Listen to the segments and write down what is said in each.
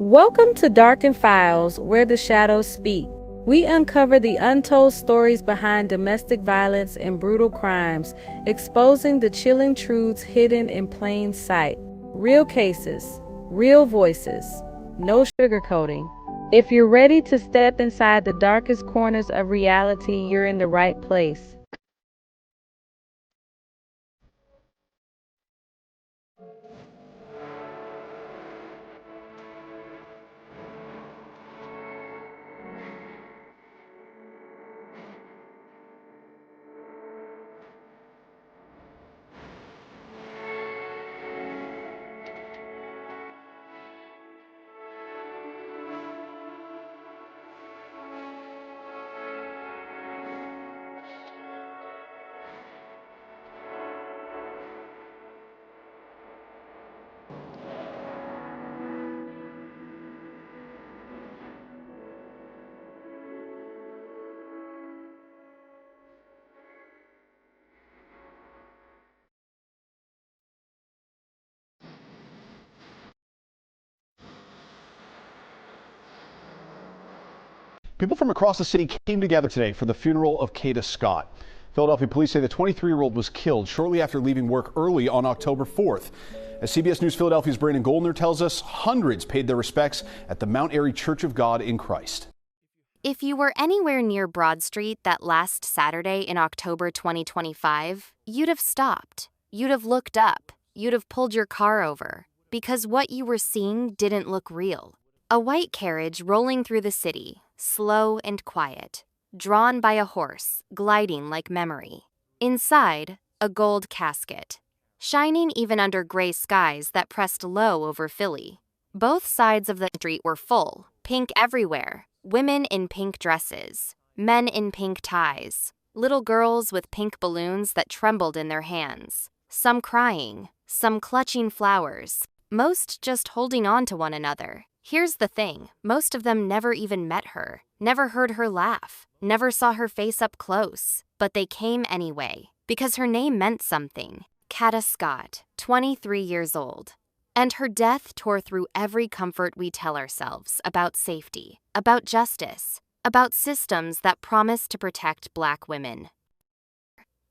Welcome to Darkened Files, where the shadows speak. We uncover the untold stories behind domestic violence and brutal crimes, exposing the chilling truths hidden in plain sight. Real cases, real voices, no sugarcoating. If you're ready to step inside the darkest corners of reality, you're in the right place. People from across the city came together today for the funeral of Kada Scott. Philadelphia police say the 23-year-old was killed shortly after leaving work early on October 4th. As CBS News Philadelphia's Brandon Goldner tells us, hundreds paid their respects at the Mount Airy Church of God in Christ. If you were anywhere near Broad Street that last Saturday in October 2025, you'd have stopped. You'd have looked up. You'd have pulled your car over. Because what you were seeing didn't look real. A white carriage rolling through the city, slow and quiet, drawn by a horse, gliding like memory. Inside, a gold casket, shining even under gray skies that pressed low over Philly. Both sides of the street were full, pink everywhere. Women in pink dresses, men in pink ties, little girls with pink balloons that trembled in their hands, some crying, some clutching flowers, most just holding on to one another. Here's the thing, most of them never even met her, never heard her laugh, never saw her face up close, but they came anyway, because her name meant something. Kada Scott, 23 years old. And her death tore through every comfort we tell ourselves about safety, about justice, about systems that promise to protect Black women.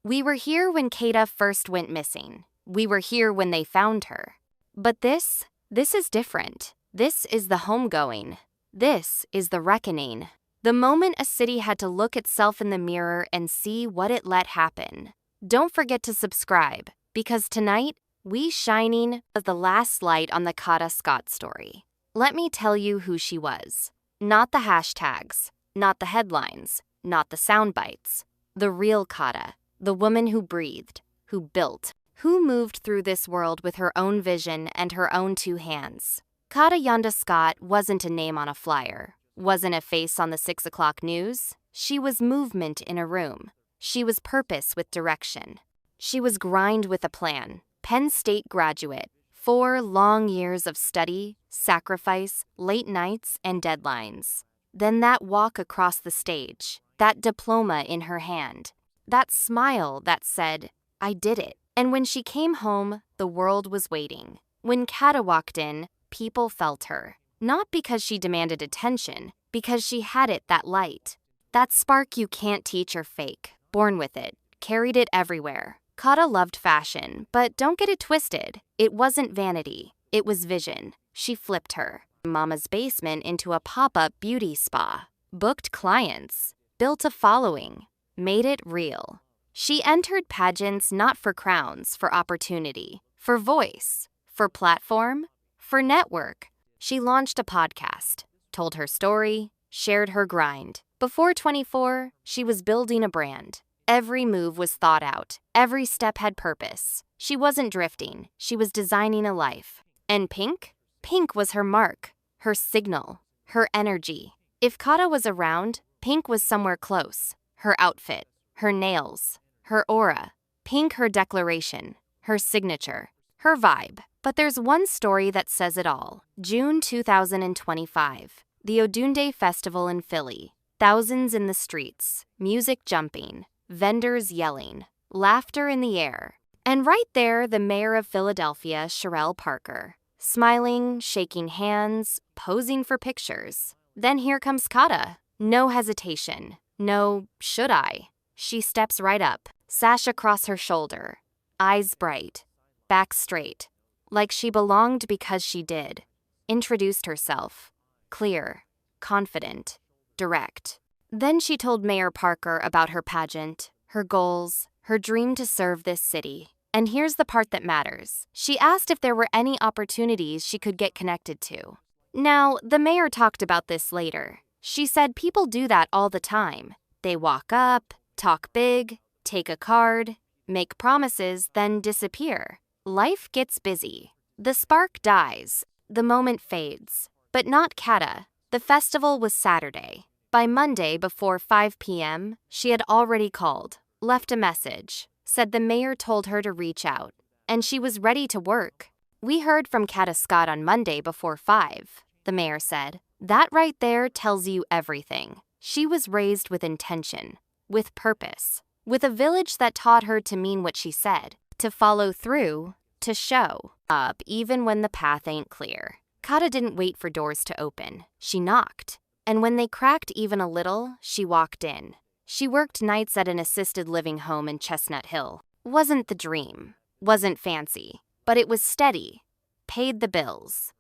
We were here when Kada first went missing. We were here when they found her. But this is different. This is the homegoing. This is the reckoning. The moment a city had to look itself in the mirror and see what it let happen. Don't forget to subscribe, because tonight, we shining the last light on the Kada Scott story. Let me tell you who she was. Not the hashtags, not the headlines, not the sound bites. The real Kada, the woman who breathed, who built, who moved through this world with her own vision and her own two hands. Kada Yanda Scott wasn't a name on a flyer, wasn't a face on the 6 o'clock news. She was movement in a room. She was purpose with direction. She was grind with a plan. Penn State graduate, 4 long years of study, sacrifice, late nights, and deadlines. Then that walk across the stage, that diploma in her hand, that smile that said, "I did it." And when she came home, the world was waiting. When Kada walked in, people felt her. Not because she demanded attention, because she had it, that light. That spark you can't teach or fake, born with it, carried it everywhere. Kada loved fashion, but don't get it twisted. It wasn't vanity. It was vision. She flipped her mama's basement into a pop-up beauty spa, booked clients, built a following, made it real. She entered pageants not for crowns, for opportunity, for voice, for platform, for network. She launched a podcast, told her story, shared her grind. Before 24, she was building a brand. Every move was thought out. Every step had purpose. She wasn't drifting. She was designing a life. And pink? Pink was her mark, her signal, her energy. If Kada was around, pink was somewhere close. Her outfit, her nails, her aura. Pink, her declaration, her signature, her vibe. But there's one story that says it all. June 2025. The Odunde Festival in Philly. Thousands in the streets, music jumping, vendors yelling, laughter in the air. And right there, the mayor of Philadelphia, Sherelle Parker. smiling, shaking hands, posing for pictures. Then here comes Kada. No hesitation. No, should I? She steps right up, sash across her shoulder, eyes bright, back straight, like she belonged because she did. Introduced herself. Clear, confident, direct. Then she told Mayor Parker about her pageant, her goals, her dream to serve this city. And here's the part that matters. She asked if there were any opportunities she could get connected to. Now, the mayor talked about this later. She said people do that all the time. They walk up, talk big, take a card, make promises, then disappear. Life gets busy. The spark dies. The moment fades. But not Kada. The festival was Saturday. By Monday before 5 p.m., she had already called, left a message, said the mayor told her to reach out, and she was ready to work. We heard from Kada Scott on Monday before 5, the mayor said. That right there tells you everything. She was raised with intention, with purpose, with a village that taught her to mean what she said, to follow through, to show up even when the path ain't clear. Kada didn't wait for doors to open. She knocked. And when they cracked even a little, she walked in. She worked nights at an assisted living home in Chestnut Hill. Wasn't the dream. Wasn't fancy. But it was steady. Paid the bills.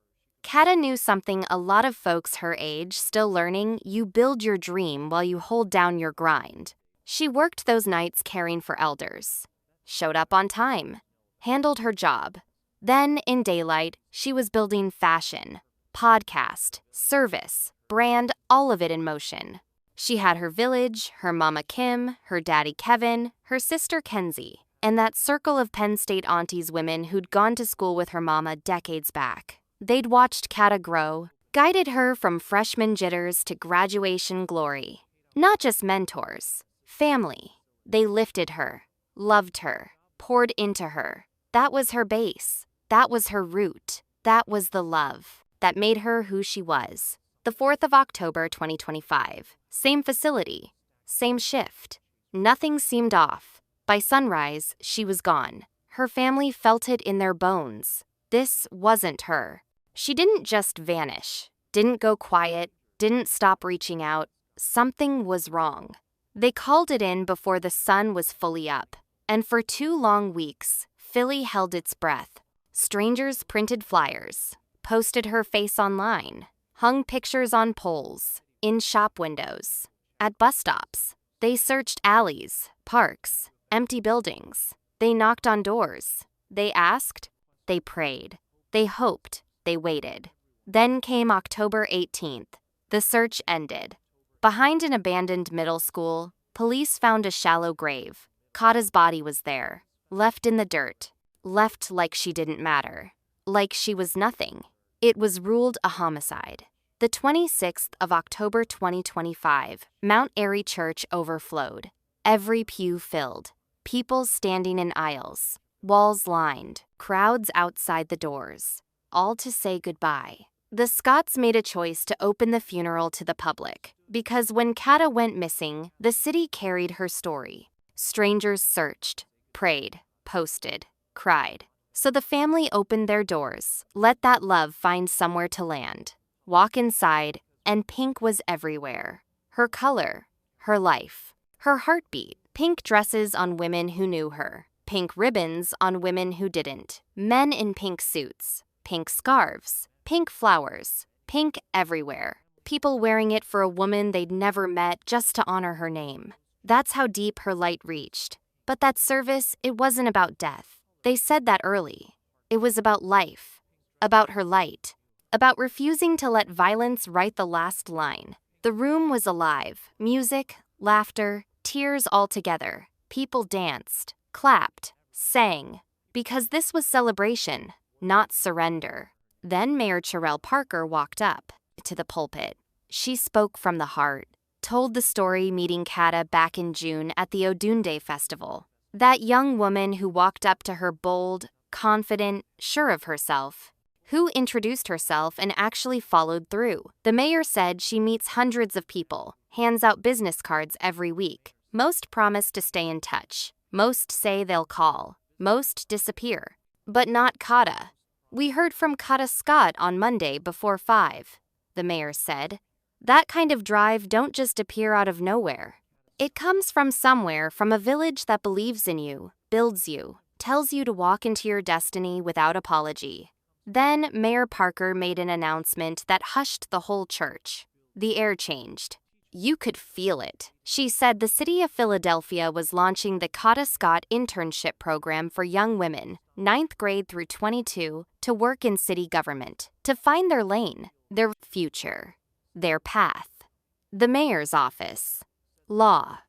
Kada knew something a lot of folks her age still learning: you build your dream while you hold down your grind. She worked those nights caring for elders. Showed up on time. Handled her job. Then, in daylight, she was building fashion, podcast, service, brand, all of it in motion. She had her village, her mama Kim, her daddy Kevin, her sister Kenzie, and that circle of Penn State aunties women who'd gone to school with her mama decades back. They'd watched Kada grow, guided her from freshman jitters to graduation glory. Not just mentors, family. They lifted her, loved her, poured into her. That was her base. That was her root. That was the love that made her who she was. The 4th of October, 2025. Same facility. Same shift. Nothing seemed off. By sunrise, she was gone. Her family felt it in their bones. This wasn't her. She didn't just vanish. Didn't go quiet. Didn't stop reaching out. Something was wrong. They called it in before the sun was fully up. And for 2 long weeks, Philly held its breath. Strangers printed flyers, posted her face online, hung pictures on poles, in shop windows, at bus stops. They searched alleys, parks, empty buildings. They knocked on doors. They asked. They prayed. They hoped. They waited. Then came October 18th. The search ended. Behind an abandoned middle school, police found a shallow grave. Kada's body was there, left in the dirt. Left like she didn't matter, like she was nothing. It was ruled a homicide. The 26th of October 2025, Mount Airy Church overflowed. Every pew filled, people standing in aisles, walls lined, crowds outside the doors, all to say goodbye. The Scotts made a choice to open the funeral to the public, because when Kada went missing, the city carried her story. Strangers searched, prayed, posted, cried. So the family opened their doors, let that love find somewhere to land. Walk inside, and pink was everywhere. Her color, her life, her heartbeat. Pink dresses on women who knew her, pink ribbons on women who didn't. Men in pink suits, pink scarves, pink flowers, pink everywhere. People wearing it for a woman they'd never met just to honor her name. That's how deep her light reached. But that service, it wasn't about death. They said that early. It was about life, about her light, about refusing to let violence write the last line. The room was alive. Music, laughter, tears all together. People danced, clapped, sang, because this was celebration, not surrender. Then Mayor Parker walked up to the pulpit. She spoke from the heart, told the story meeting Kada back in June at the Odunde Festival. That young woman who walked up to her bold, confident, sure of herself, who introduced herself and actually followed through. The mayor said she meets hundreds of people, hands out business cards every week. Most promise to stay in touch. Most say they'll call. Most disappear. But not Kada. "We heard from Kada Scott on Monday before 5, the mayor said. "That kind of drive don't just appear out of nowhere. It comes from somewhere, from a village that believes in you, builds you, tells you to walk into your destiny without apology." Then Mayor Parker made an announcement that hushed the whole church. The air changed. You could feel it. She said the city of Philadelphia was launching the Kada Scott internship program for young women, 9th grade through 22, to work in city government, to find their lane, their future, their path. The mayor's office. Law,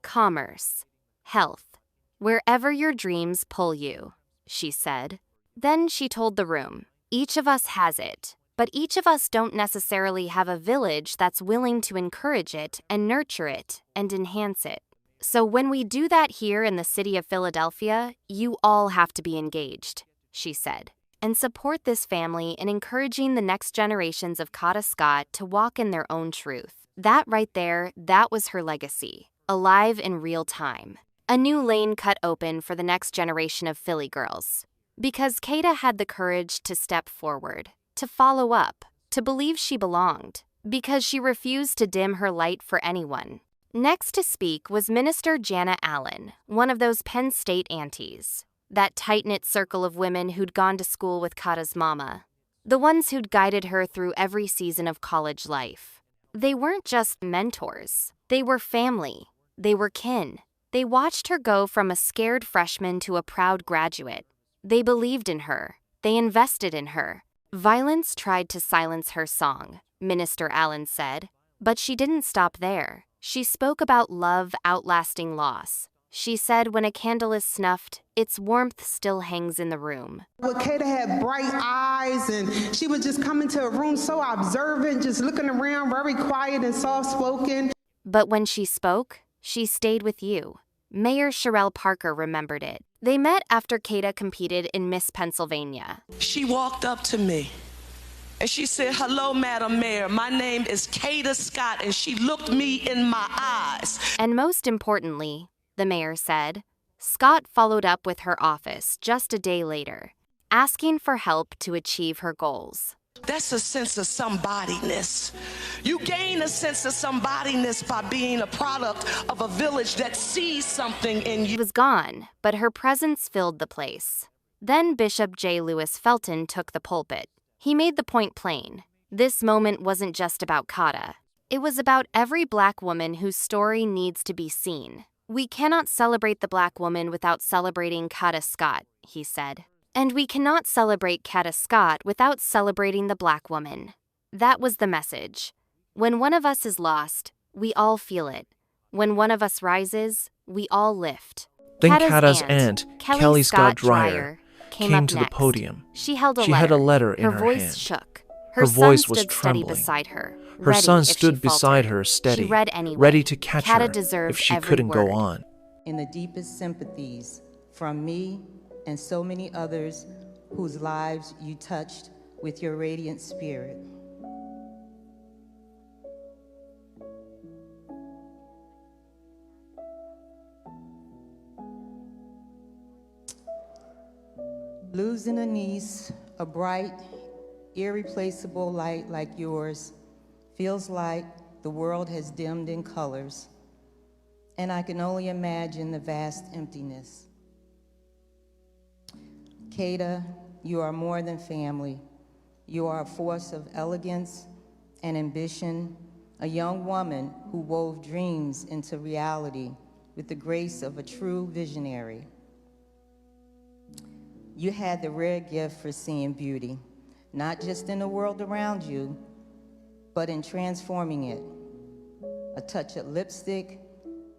commerce, health, wherever your dreams pull you, she said. Then she told the room, each of us has it, but each of us don't necessarily have a village that's willing to encourage it and nurture it and enhance it. So when we do that here in the city of Philadelphia, you all have to be engaged, she said, and support this family in encouraging the next generations of Kada Scott to walk in their own truth. That right there, that was her legacy, alive in real time. A new lane cut open for the next generation of Philly girls. Because Kada had the courage to step forward, to follow up, to believe she belonged, because she refused to dim her light for anyone. Next to speak was Minister Jana Allen, one of those Penn State aunties, that tight-knit circle of women who'd gone to school with Kada's mama, the ones who'd guided her through every season of college life. They weren't just mentors, they were family, they were kin. They watched her go from a scared freshman to a proud graduate. They believed in her. They invested in her. Violence tried to silence her song, Minister Allen said, but she didn't stop there. She spoke about love outlasting loss. She said when a candle is snuffed, its warmth still hangs in the room. Well, Kada had bright eyes, and she would just come into a room so observant, just looking around, very quiet and soft-spoken. But when she spoke, she stayed with you. Mayor Sherelle Parker remembered it. They met after Kada competed in Miss Pennsylvania. She walked up to me and she said, "Hello, Madam Mayor. My name is Kada Scott," and she looked me in my eyes. And most importantly, the mayor said, Scott followed up with her office just a day later, asking for help to achieve her goals. That's a sense of somebodyness. You gain a sense of somebodyness by being a product of a village that sees something in you. She was gone, but her presence filled the place. Then Bishop J. Lewis Felton took the pulpit. He made the point plain. This moment wasn't just about Kada. It was about every Black woman whose story needs to be seen. We cannot celebrate the Black woman without celebrating Kada Scott, he said. And we cannot celebrate Kada Scott without celebrating the Black woman. That was the message. When one of us is lost, we all feel it. When one of us rises, we all lift. Then Kada's aunt, Kelly Scott Dreyer, came up to the next. podium. She held a She letter. had a letter in her voice hand. shook. Her son voice was stood steady trembling. beside her. Her ready son if she stood beside faltered. her steady, She read anyway. ready to catch Kada her deserved if she every couldn't word. go on. In the deepest sympathies from me and so many others whose lives you touched with your radiant spirit. Losing a niece, a bright, irreplaceable light like yours, feels like the world has dimmed in colors, and I can only imagine the vast emptiness. Kada, you are more than family. You are a force of elegance and ambition, a young woman who wove dreams into reality with the grace of a true visionary. You had the rare gift for seeing beauty, not just in the world around you, but in transforming it. A touch of lipstick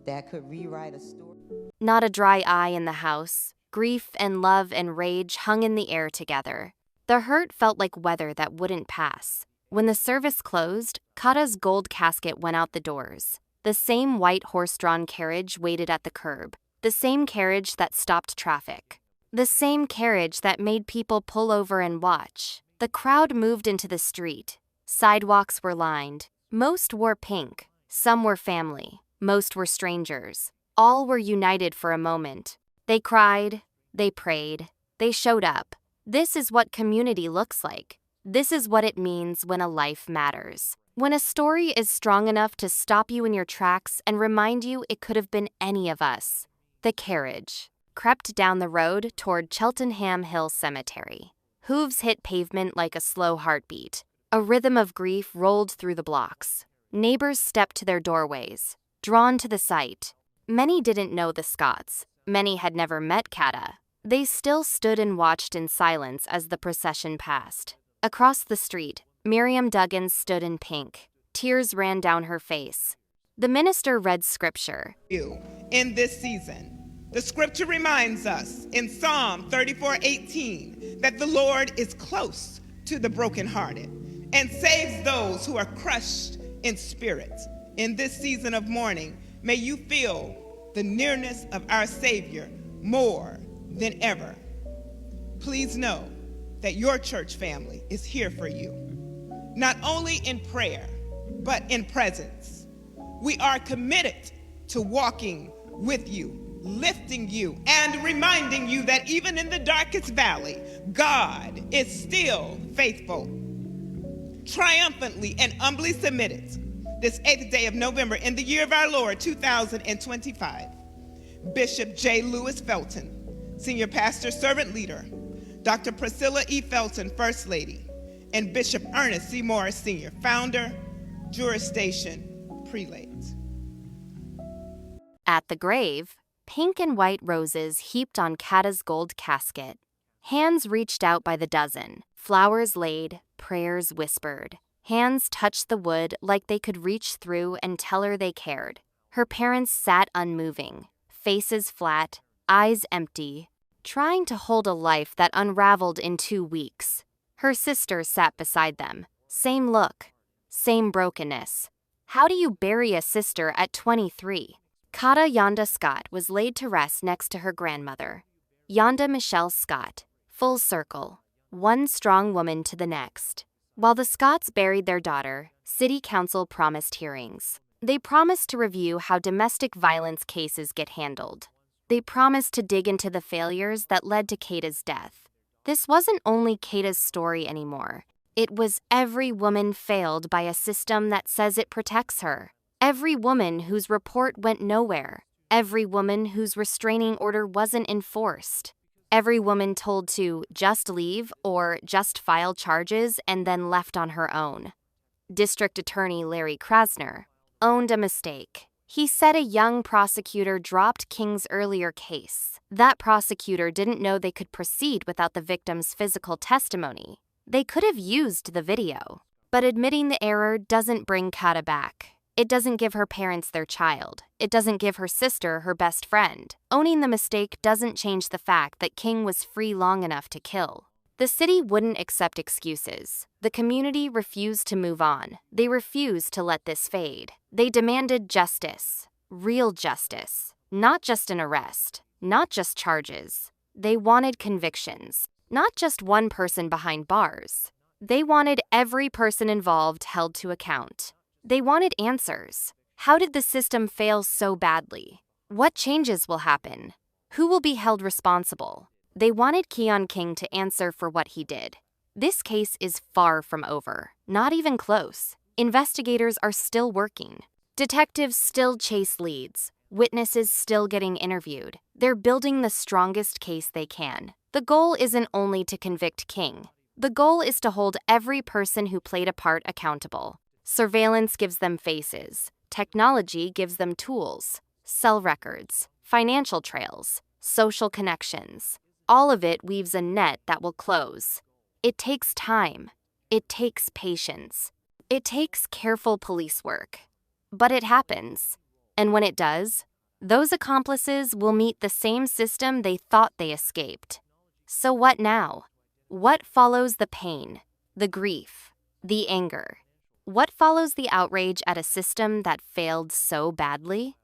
that could rewrite a story. Not a dry eye in the house. Grief and love and rage hung in the air together. The hurt felt like weather that wouldn't pass. When the service closed, Kada's gold casket went out the doors. The same white horse-drawn carriage waited at the curb. The same carriage that stopped traffic. The same carriage that made people pull over and watch. The crowd moved into the street. Sidewalks were lined. Most wore pink. Some were family. Most were strangers. All were united for a moment. They cried. They prayed. They showed up. This is what community looks like. This is what it means when a life matters. When a story is strong enough to stop you in your tracks and remind you it could have been any of us. The carriage crept down the road toward Cheltenham Hill Cemetery. Hooves hit pavement like a slow heartbeat. A rhythm of grief rolled through the blocks. Neighbors stepped to their doorways, drawn to the sight. Many didn't know the Scotts. Many had never met Kada. They still stood and watched in silence as the procession passed. Across the street, Miriam Duggins stood in pink. Tears ran down her face. The minister read scripture. In this season, the scripture reminds us in Psalm 34:18 that the Lord is close to the brokenhearted and saves those who are crushed in spirit. In this season of mourning, may you feel the nearness of our Savior more than ever. Please know that your church family is here for you, not only in prayer, but in presence. We are committed to walking with you, lifting you, and reminding you that even in the darkest valley, God is still faithful. Triumphantly and humbly submitted, this 8th day of November in the year of our Lord, 2025, Bishop J. Lewis Felton, Senior Pastor, Servant Leader, Dr. Priscilla E. Felton, First Lady, and Bishop Ernest C. Morris, Sr., Founder, Jurisdiction, Prelate. At the grave, pink and white roses heaped on Kada's gold casket. Hands reached out by the dozen, flowers laid, prayers whispered. Hands touched the wood like they could reach through and tell her they cared. Her parents sat unmoving, faces flat, eyes empty, trying to hold a life that unraveled in 2 weeks. Her sister sat beside them. Same look, same brokenness. How do you bury a sister at 23? Kada Yanda Scott was laid to rest next to her grandmother. Yanda Michelle Scott, full circle, one strong woman to the next. While the Scotts buried their daughter, City Council promised hearings. They promised to review how domestic violence cases get handled. They promised to dig into the failures that led to Kada's death. This wasn't only Kada's story anymore. It was every woman failed by a system that says it protects her. Every woman whose report went nowhere. Every woman whose restraining order wasn't enforced. Every woman told to just leave or just file charges and then left on her own. District Attorney Larry Krasner owned a mistake. He said a young prosecutor dropped King's earlier case. That prosecutor didn't know they could proceed without the victim's physical testimony. They could have used the video. But admitting the error doesn't bring Kada back. It doesn't give her parents their child. It doesn't give her sister her best friend. Owning the mistake doesn't change the fact that King was free long enough to kill. The city wouldn't accept excuses. The community refused to move on. They refused to let this fade. They demanded justice. Real justice. Not just an arrest. Not just charges. They wanted convictions. Not just one person behind bars. They wanted every person involved held to account. They wanted answers. How did the system fail so badly? What changes will happen? Who will be held responsible? They wanted Keon King to answer for what he did. This case is far from over. Not even close. Investigators are still working. Detectives still chase leads. Witnesses still getting interviewed. They're building the strongest case they can. The goal isn't only to convict King. The goal is to hold every person who played a part accountable. Surveillance gives them faces. Technology gives them tools. Cell records, financial trails, social connections. All of it weaves a net that will close. It takes time. It takes patience. It takes careful police work. But it happens. And when it does, those accomplices will meet the same system they thought they escaped. So what now? What follows the pain, the grief, the anger? What follows the outrage at a system that failed so badly?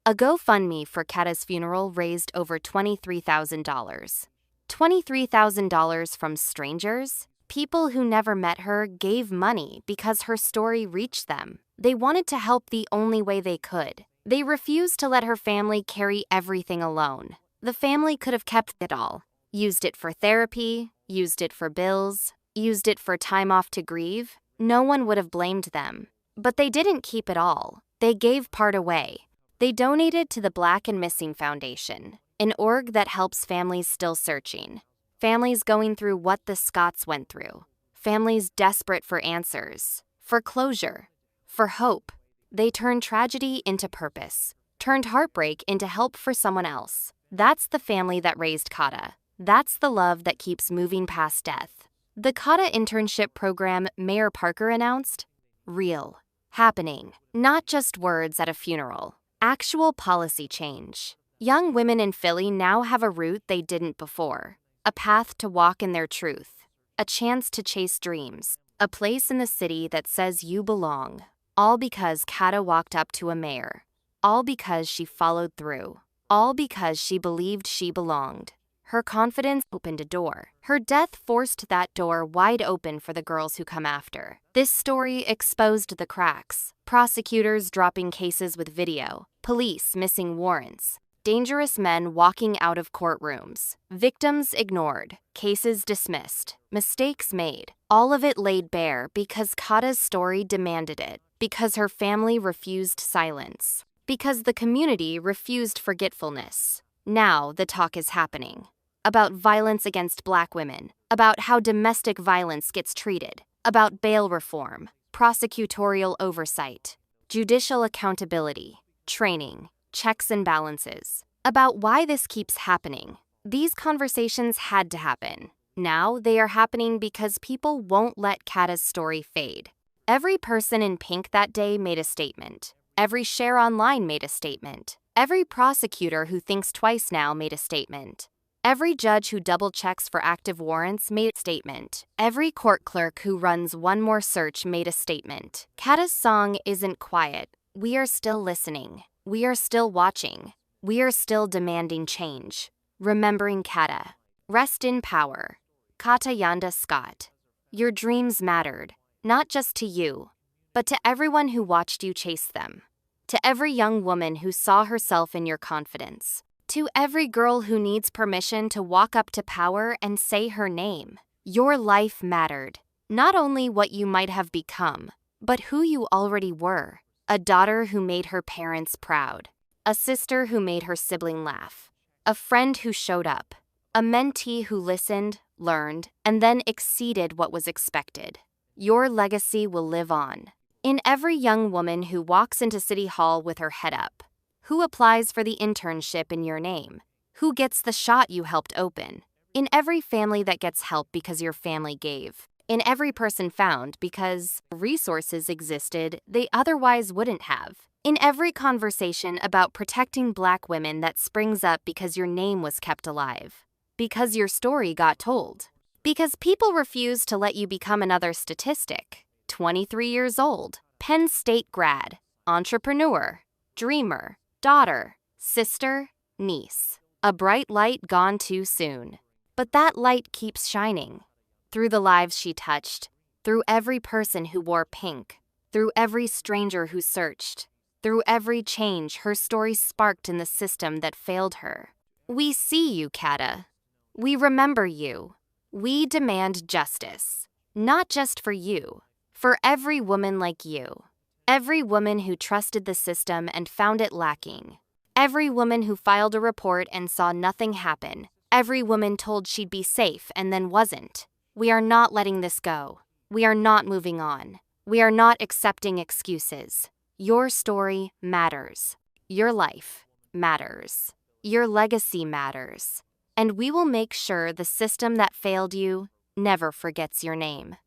A GoFundMe for Kada's funeral raised over $23,000. $23,000 from strangers? People who never met her gave money because her story reached them. They wanted to help the only way they could. They refused to let her family carry everything alone. The family could have kept it all. Used it for therapy, used it for bills, used it for time off to grieve. No one would have blamed them. But they didn't keep it all. They gave part away. They donated to the Black and Missing Foundation, an org that helps families still searching. Families going through what the Scotts went through. Families desperate for answers, for closure, for hope. They turned tragedy into purpose, turned heartbreak into help for someone else. That's the family that raised Kada. That's the love that keeps moving past death. The Kada internship program Mayor Parker announced? Real. Happening. Not just words at a funeral. Actual policy change. Young women in Philly now have a route they didn't before. A path to walk in their truth. A chance to chase dreams. A place in the city that says you belong. All because Kada walked up to a mayor. All because she followed through. All because she believed she belonged. Her confidence opened a door. Her death forced that door wide open for the girls who come after. This story exposed the cracks. Prosecutors dropping cases with video. Police missing warrants. Dangerous men walking out of courtrooms. Victims ignored. Cases dismissed. Mistakes made. All of it laid bare because Kada's story demanded it. Because her family refused silence. Because the community refused forgetfulness. Now the talk is happening. About violence against Black women, about how domestic violence gets treated, about bail reform, prosecutorial oversight, judicial accountability, training, checks and balances, about why this keeps happening. These conversations had to happen. Now they are happening because people won't let Kada's story fade. Every person in pink that day made a statement. Every share online made a statement. Every prosecutor who thinks twice now made a statement. Every judge who double-checks for active warrants made a statement. Every court clerk who runs one more search made a statement. Kada's song isn't quiet. We are still listening. We are still watching. We are still demanding change. Remembering Kada. Rest in power. Kada Yanda Scott. Your dreams mattered, not just to you, but to everyone who watched you chase them. To every young woman who saw herself in your confidence. To every girl who needs permission to walk up to power and say her name. Your life mattered. Not only what you might have become, but who you already were. A daughter who made her parents proud. A sister who made her sibling laugh. A friend who showed up. A mentee who listened, learned, and then exceeded what was expected. Your legacy will live on. In every young woman who walks into City Hall with her head up. Who applies for the internship in your name? Who gets the shot you helped open? In every family that gets help because your family gave. In every person found because resources existed they otherwise wouldn't have. In every conversation about protecting Black women that springs up because your name was kept alive. Because your story got told. Because people refuse to let you become another statistic. 23 years old, Penn State grad, entrepreneur, dreamer, daughter, sister, niece. A bright light gone too soon. But that light keeps shining. Through the lives she touched, through every person who wore pink, through every stranger who searched, through every change her story sparked in the system that failed her. We see you, Kada. We remember you. We demand justice. Not just for you, for every woman like you. Every woman who trusted the system and found it lacking. Every woman who filed a report and saw nothing happen. Every woman told she'd be safe and then wasn't. We are not letting this go. We are not moving on. We are not accepting excuses. Your story matters. Your life matters. Your legacy matters. And we will make sure the system that failed you never forgets your name.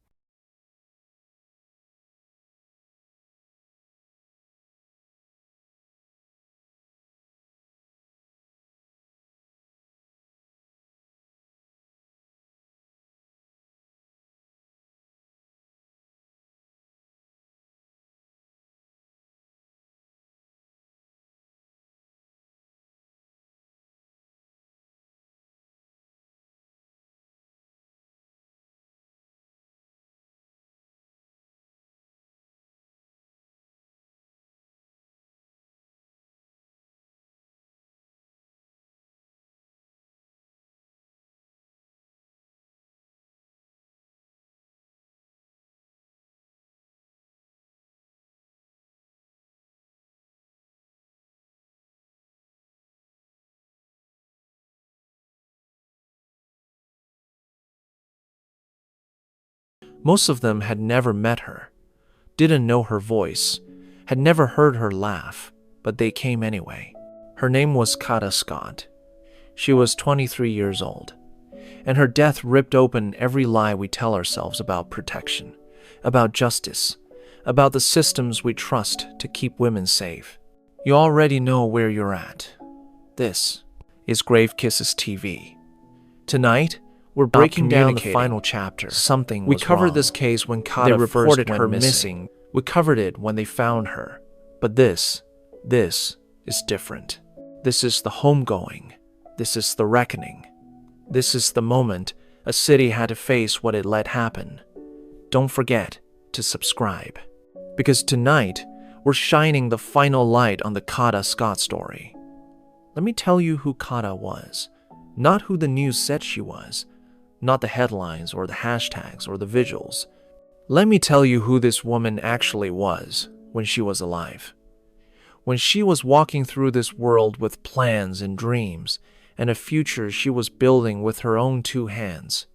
Most of them had never met her, didn't know her voice, had never heard her laugh, but they came anyway. Her name was Kada Scott. She was 23 years old, and her death ripped open every lie we tell ourselves about protection, about justice, about the systems we trust to keep women safe. You already know where you're at. This is Grave Kisses TV. Tonight, we're breaking down the final chapter. Something we covered wrong. This case when Kada reported her missing. We covered it when they found her. But this is different. This is the homegoing. This is the reckoning. This is the moment a city had to face what it let happen. Don't forget to subscribe, because tonight we're shining the final light on the Kada Scott story. Let me tell you who Kada was, not who the news said she was, not the headlines or the hashtags or the visuals. Let me tell you who this woman actually was when she was alive. When she was walking through this world with plans and dreams and a future she was building with her own two hands.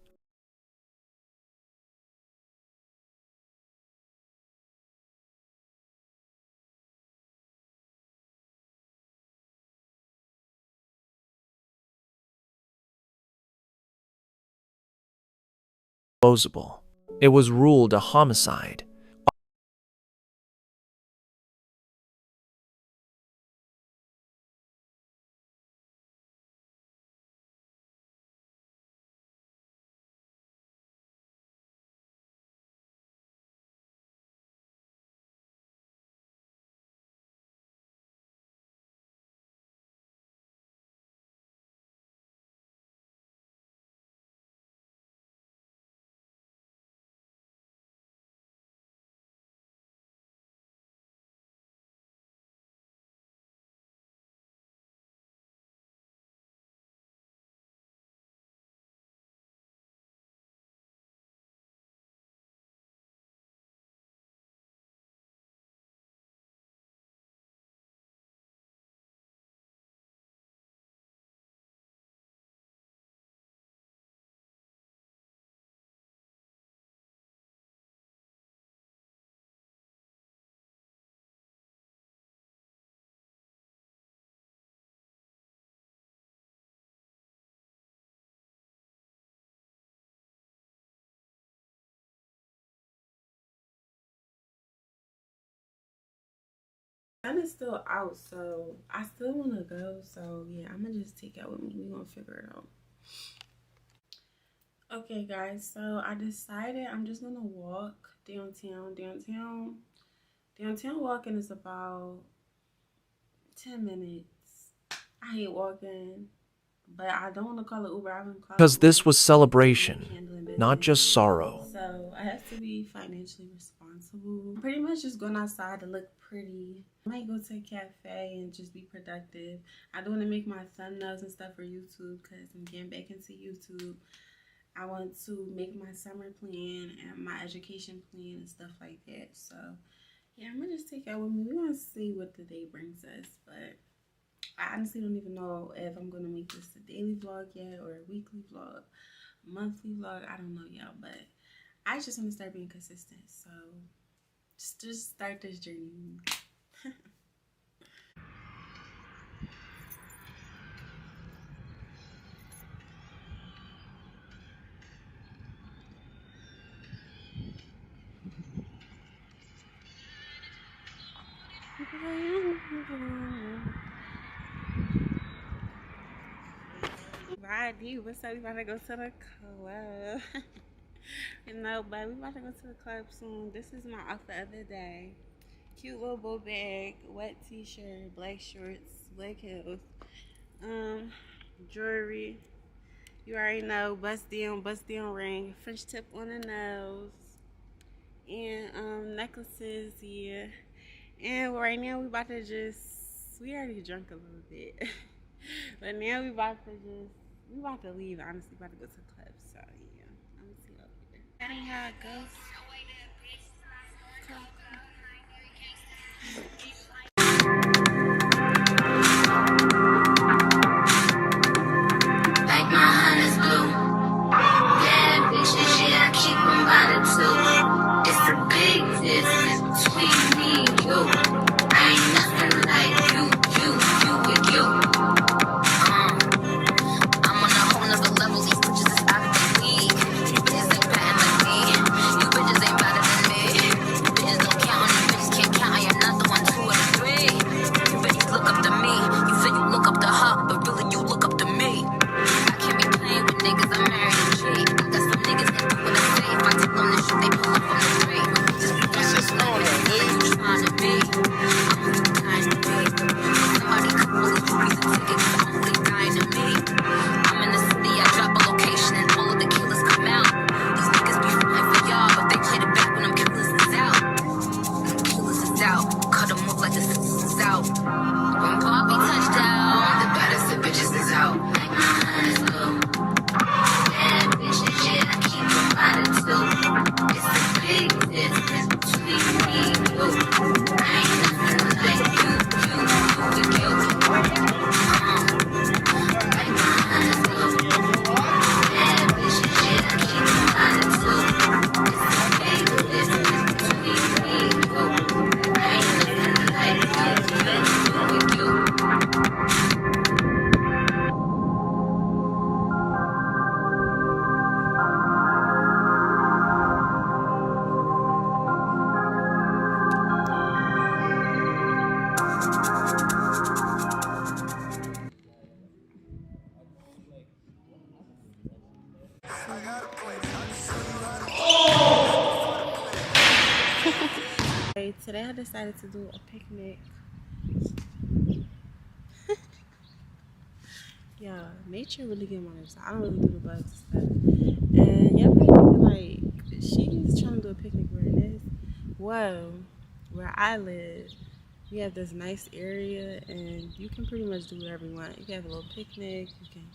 It was ruled a homicide. Sun is still out, so I still want to go. So yeah, I'm gonna just take it with me. We're gonna figure it out. Okay guys, so I decided I'm just gonna walk downtown. Downtown walking is about 10 minutes. I hate walking, but I don't want to call it Uber. I've been calling because this was celebration, not just sorrow. So I have to be financially responsible. I'm pretty much just going outside to look pretty. I might go to a cafe and just be productive. I do want to make my thumbnails and stuff for YouTube because I'm getting back into YouTube. I want to make my summer plan and my education plan and stuff like that. So yeah, I'm gonna just take it with me. We're gonna see what the day brings us, but I honestly don't even know if I'm gonna make this a daily vlog yet or a weekly vlog, a monthly vlog. I don't know y'all, but I just want to start being consistent. So just start this journey with me. Roddy, what's up? We about to go to the club. No, but we about to go to the club soon. This is my outfit of the day. Cute little bow bag, wet t-shirt, black shorts, black heels, jewelry. You already know, bust down ring, French tip on the nose, and necklaces, yeah. And right now we about to we already drunk a little bit. But now we about to leave, honestly, about to go to the club, so yeah. I'm gonna see y'all later. That ain't how it goes. Like my honey's blue. Bad bitches, yeah, I keep them by the two. I ain't nothing like you. I'm on a whole nother level. These bitches is out of the league. You bitches ain't better than me. You bitches ain't better than me. Bitches don't count on you. Bitches can't count. I am not the 1, 2, or the 3. You bitches look up to me. You say you look up to her, but really you look up to me. I can't be playing with niggas. I'm married to cheat. I got some niggas that do what I say. If I tell them to shoot, they pull up on the street. Just be that's just normal, dude. You trying to be. I'm who you trying to be. Somebody call these movies and tickets. I'm who they dying to be. I'm in the city, I drop a location and all of the killers come out. These niggas be fighting for y'all, but they play the back when them killers is out. Them killers is out. Cut them off like the sisters is out. When Bobby touchdown, the baddest of bitches is out. Like my honey's low. Bad bitches, yeah, I keep them out of two. It's a big difference between me and you. I ain't nothing like you. Like my honey's low. Bad bitches, yeah, I keep them out of two. It's a big difference between me and you. I ain't nothing like you. Today I decided to do a picnic. Yeah, nature really get my nerves. I don't really do the bugs and stuff. And y'all probably thinking like, she's trying to do a picnic where it is. Well, where I live, we have this nice area and you can pretty much do whatever you want. You can have a little picnic, you can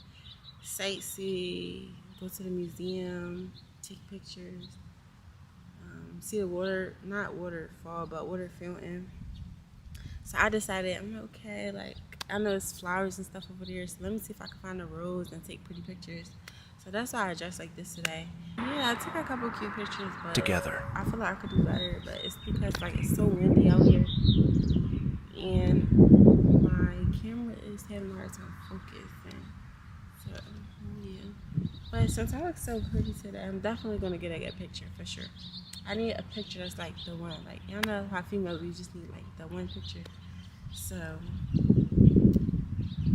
sightsee, go to the museum, take pictures. See the water, not waterfall, but water fountain. So I decided, I'm okay, like, I know it's flowers and stuff over there, so let me see if I can find a rose and take pretty pictures. So that's why I dressed like this today. Yeah, I took a couple cute pictures, but Together. I feel like I could do better, but it's because like it's so windy out here. And my camera is having a hard time focusing. So, yeah. But since I look so pretty today, I'm definitely going to get a good picture for sure. I need a picture that's like the one. Like, y'all know how females, we just need like the one picture. So,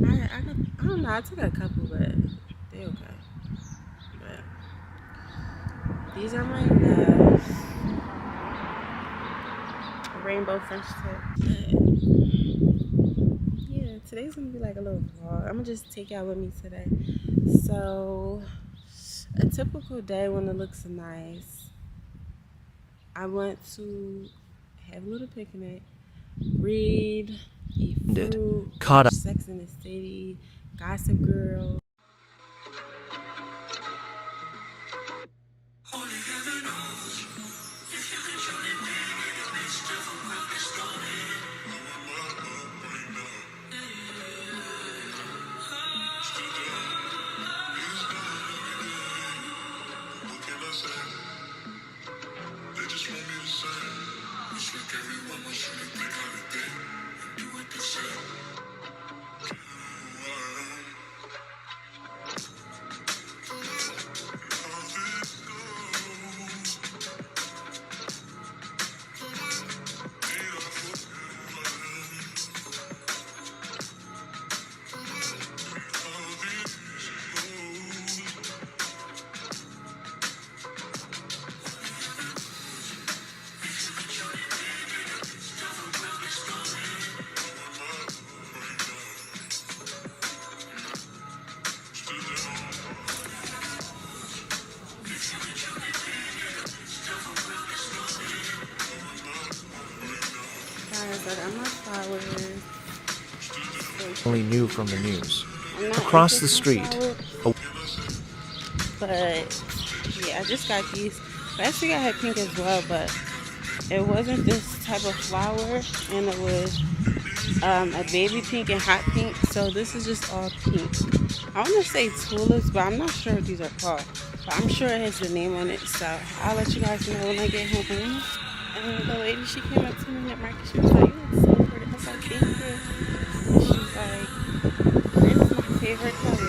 I don't know, I took a couple, but they okay. But these are my nails. Rainbow French tip. Yeah, today's gonna be like a little vlog. I'm gonna just take y'all with me today. So, a typical day when it looks nice. I want to have a little picnic, read, eat food, watch Sex in the City, Gossip Girl. Only knew from the news. Across the street. But yeah, I just got these. Last week I had pink as well, but it wasn't this type of flower, and it was a baby pink and hot pink. So this is just all pink. I want to say tulips, but I'm not sure what these are called. But I'm sure it has the name on it. So I'll let you guys know when I get home. And the lady, she came up to me at market. She was like, "You look so pretty." I was like, "Thank you." And she's like, "Green is my favorite color."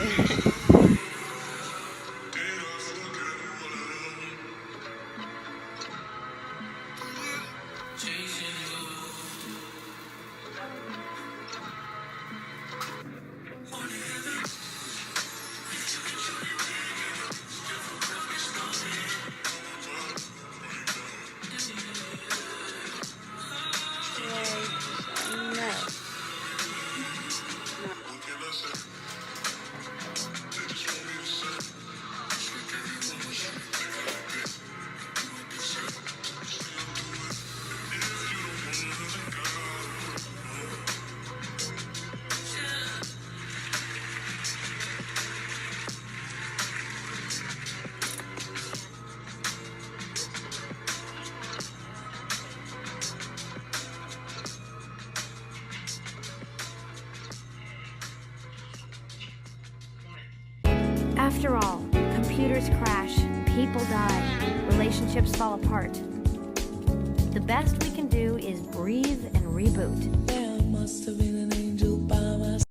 After all, computers crash, people die, relationships fall apart. The best we can do is breathe and reboot. There must have been an angel by my side.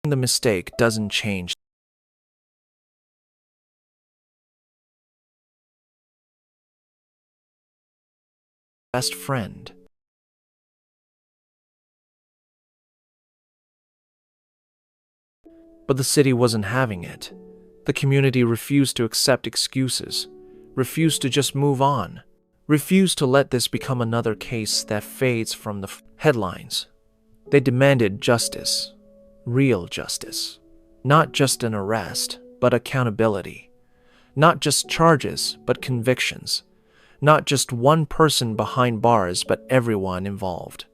The mistake doesn't change. Best friend. But the city wasn't having it. The community refused to accept excuses, refused to just move on, refused to let this become another case that fades from the headlines. They demanded justice, real justice. Not just an arrest, but accountability. Not just charges, but convictions. Not just one person behind bars, but everyone involved.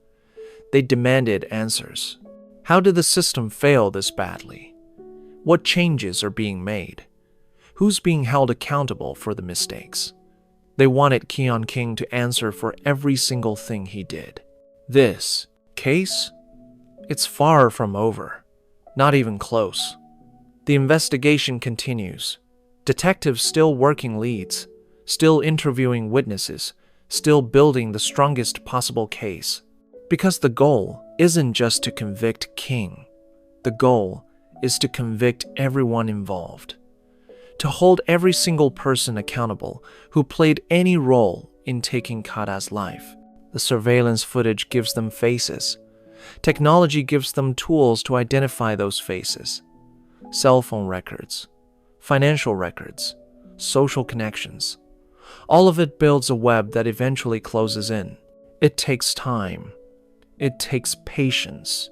They demanded answers. How did the system fail this badly? What changes are being made? Who's being held accountable for the mistakes? They wanted Keon King to answer for every single thing he did. This case? It's far from over. Not even close. The investigation continues. Detectives still working leads, still interviewing witnesses, still building the strongest possible case. Because the goal isn't just to convict King. The goal is to convict everyone involved. To hold every single person accountable who played any role in taking Kada's life. The surveillance footage gives them faces. Technology gives them tools to identify those faces. Cell phone records, financial records, social connections. All of it builds a web that eventually closes in. It takes time. It takes patience.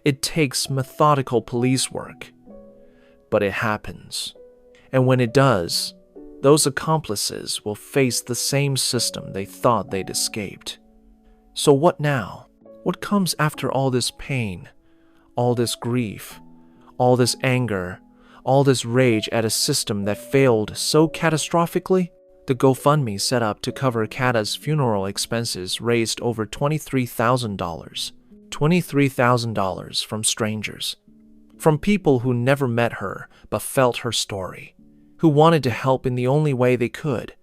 It takes methodical police work. But it happens. And when it does, those accomplices will face the same system they thought they'd escaped. So what now? What comes after all this pain, all this grief, all this anger, all this rage at a system that failed so catastrophically? The GoFundMe set up to cover Kada's funeral expenses raised over $23,000. $23,000 from strangers. From people who never met her but felt her story. Who wanted to help in the only way they could.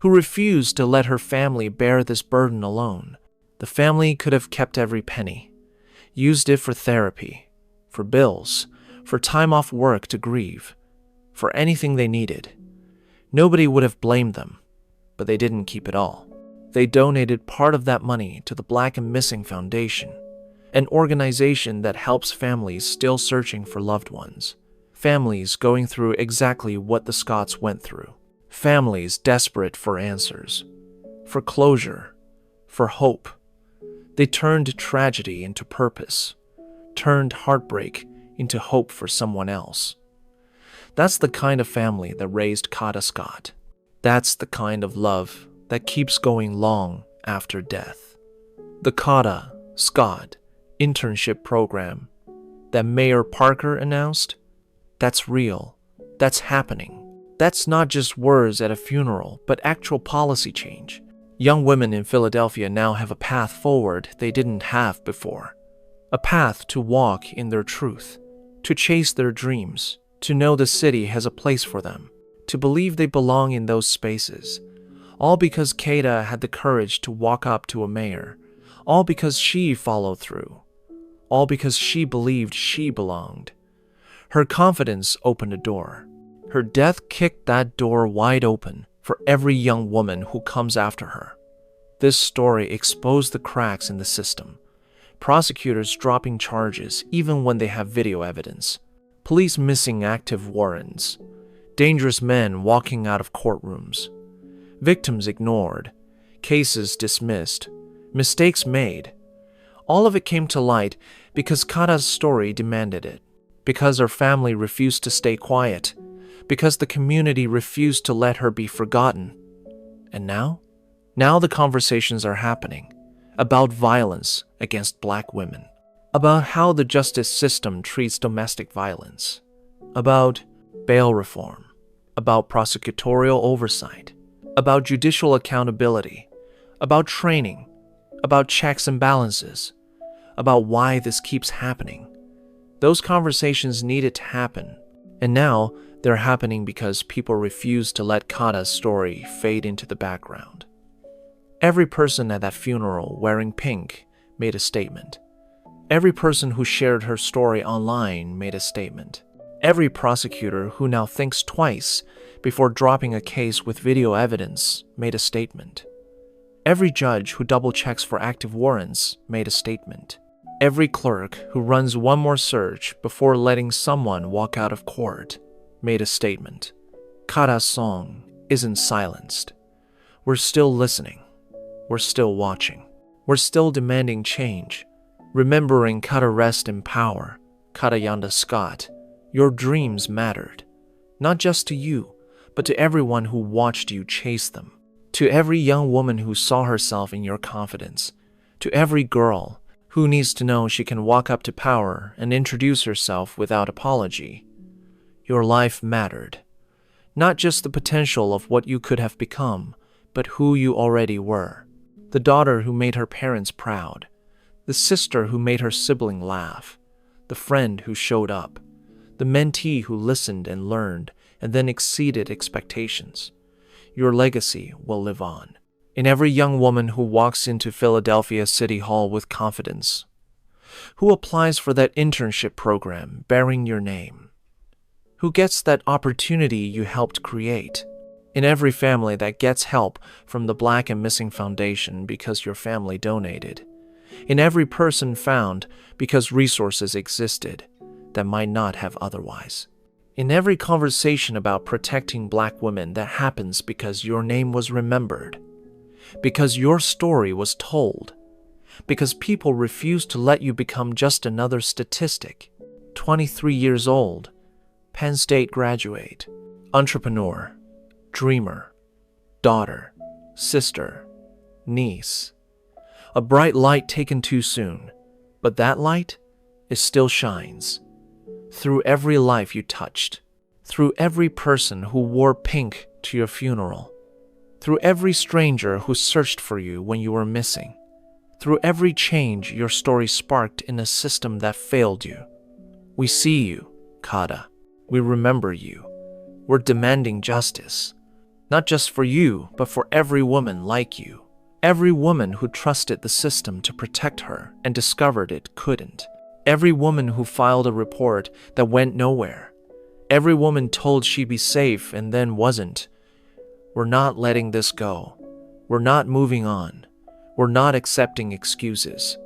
Who refused to let her family bear this burden alone. The family could have kept every penny, used it for therapy, for bills, for time off work to grieve, for anything they needed. Nobody would have blamed them, but they didn't keep it all. They donated part of that money to the Black and Missing Foundation, an organization that helps families still searching for loved ones, families going through exactly what the Scotts went through, families desperate for answers, for closure, for hope. They turned tragedy into purpose, turned heartbreak into hope for someone else. That's the kind of family that raised Kada Scott. That's the kind of love that keeps going long after death. The Kada Scott internship program that Mayor Parker announced, that's real. That's happening. That's not just words at a funeral, but actual policy change. Young women in Philadelphia now have a path forward they didn't have before. A path to walk in their truth, to chase their dreams, to know the city has a place for them, to believe they belong in those spaces. All because Kada had the courage to walk up to a mayor. All because she followed through. All because she believed she belonged. Her confidence opened a door. Her death kicked that door wide open for every young woman who comes after her. This story exposed the cracks in the system. Prosecutors dropping charges even when they have video evidence. Police missing active warrants. Dangerous men walking out of courtrooms. Victims ignored. Cases dismissed. Mistakes made. All of it came to light because Kada's story demanded it. Because her family refused to stay quiet. Because the community refused to let her be forgotten. And now? Now the conversations are happening about violence against Black women, about how the justice system treats domestic violence, about bail reform, about prosecutorial oversight, about judicial accountability, about training, about checks and balances, about why this keeps happening. Those conversations needed to happen, and now they're happening because people refuse to let Kada's story fade into the background. Every person at that funeral wearing pink made a statement. Every person who shared her story online made a statement. Every prosecutor who now thinks twice before dropping a case with video evidence made a statement. Every judge who double-checks for active warrants made a statement. Every clerk who runs one more search before letting someone walk out of court made a statement. Kada's song isn't silenced. We're still listening. We're still watching. We're still demanding change. Remembering Kada rest in power. Kada Yanda Scott. Your dreams mattered. Not just to you, but to everyone who watched you chase them. To every young woman who saw herself in your confidence. To every girl who needs to know she can walk up to power and introduce herself without apology. Your life mattered. Not just the potential of what you could have become, but who you already were. The daughter who made her parents proud. The sister who made her sibling laugh. The friend who showed up. The mentee who listened and learned and then exceeded expectations. Your legacy will live on. In every young woman who walks into Philadelphia City Hall with confidence. Who applies for that internship program bearing your name. Who gets that opportunity you helped create. In every family that gets help from the Black and Missing Foundation because your family donated. In every person found because resources existed that might not have otherwise. In every conversation about protecting Black women that happens because your name was remembered. Because your story was told. Because people refused to let you become just another statistic. 23 years old, Penn State graduate, entrepreneur, dreamer, daughter, sister, niece. A bright light taken too soon, but that light, it still shines. Through every life you touched, through every person who wore pink to your funeral, through every stranger who searched for you when you were missing, through every change your story sparked in a system that failed you. We see you, Kada. We remember you. We're demanding justice. Not just for you, but for every woman like you. Every woman who trusted the system to protect her and discovered it couldn't. Every woman who filed a report that went nowhere. Every woman told she'd be safe and then wasn't. We're not letting this go. We're not moving on. We're not accepting excuses.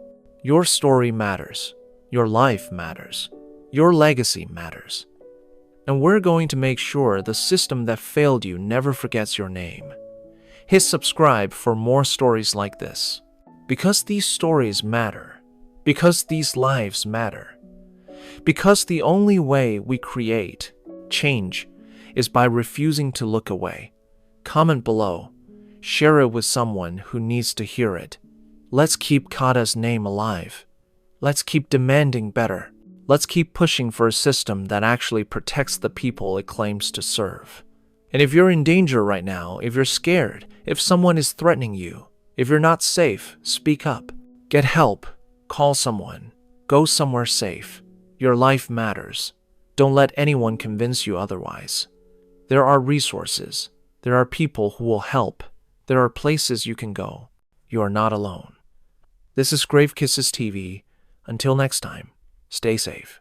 Your story matters. Your life matters. Your legacy matters. And we're going to make sure the system that failed you never forgets your name. Hit subscribe for more stories like this. Because these stories matter. Because these lives matter. Because the only way we create change is by refusing to look away. Comment below. Share it with someone who needs to hear it. Let's keep Kada's name alive. Let's keep demanding better. Let's keep pushing for a system that actually protects the people it claims to serve. And if you're in danger right now, if you're scared, if someone is threatening you, if you're not safe, speak up. Get help. Call someone. Go somewhere safe. Your life matters. Don't let anyone convince you otherwise. There are resources. There are people who will help. There are places you can go. You are not alone. This is Grave Kisses TV. Until next time, stay safe.